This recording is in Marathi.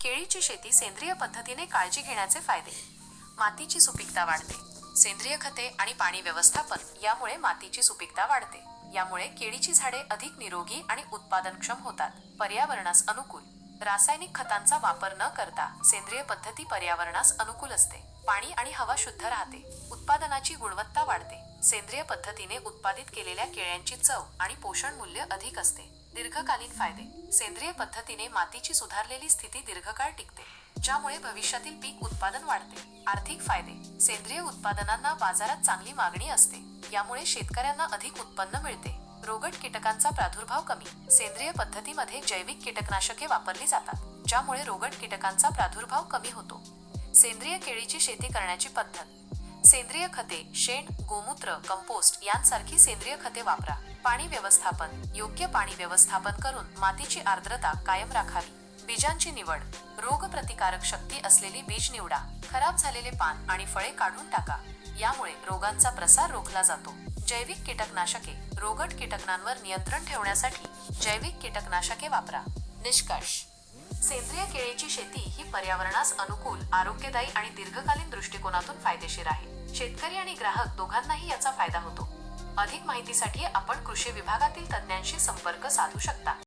केळीची शेती सेंद्रिय पद्धतीने काळजी घेण्याचे फायदे. मातीची सुपीकता वाढते. सेंद्रिय खते आणि पाणी व्यवस्थापन यामुळे मातीची सुपीकता वाढते. यामुळे केळीची झाडे अधिक निरोगी आणि उत्पादनक्षम होतात. पर्यावरणास अनुकूल. रासायनिक खतांचा वापर न करता सेंद्रिय पद्धती पर्यावरणास अनुकूल असते. पाणी आणि हवा शुद्ध राहते. उत्पादनाची गुणवत्ता वाढते. सेंद्रिय पद्धतीने उत्पादित केलेल्या केळ्यांची चव आणि पोषण मूल्य अधिक असते. दीर्घकालीन फायदे. सेंद्रिय पद्धतीने मातीची सुधारलेली स्थिती दीर्घकाळ टिकते, ज्यामुळे भविष्यातील पीक उत्पादन वाढते. आर्थिक फायदे. सेंद्रिय उत्पादनांना बाजारात चांगली मागणी असते. यामुळे शेतकऱ्यांना अधिक उत्पन्न मिळते. रोगट कीटकांचा प्रादुर्भाव कमी. सेंद्रिय पद्धतीमध्ये जैविक कीटकनाशके वापरली जातात, ज्यामुळे रोगट कीटकांचा प्रादुर्भाव कमी होतो. सेंद्रिय केळीची शेती करण्याची पद्धत. सेंद्रिय खते, शेण, गोमूत्र, कंपोस्ट यांसारखी सेंद्रिय खते वापरा. पाणी व्यवस्थापन. योग्य पाणी व्यवस्थापन करून मातीची आर्द्रता कायम राखावी. बीजांची निवड. रोगप्रतिकारक शक्ती असलेली बीज निवडा. खराब झालेले पान आणि फळे काढून टाका. यामुळे रोगांचा प्रसार रोखला जातो. जैविक कीटकनाशके. रोगट कीटकांवर नियंत्रण ठेवण्यासाठी जैविक कीटकनाशके वापरा. निष्कर्ष. सेंद्रिय केळीची शेती ही पर्यावरणास अनुकूल, आरोग्यदायी आणि दीर्घकालीन दृष्टिकोनातून फायदेशीर आहे. शेतकरी आणि ग्राहक दोघांनाही याचा फायदा होतो. अधिक माहितीसाठी आपण कृषी विभागातील तज्ञांशी संपर्क साधू शकता.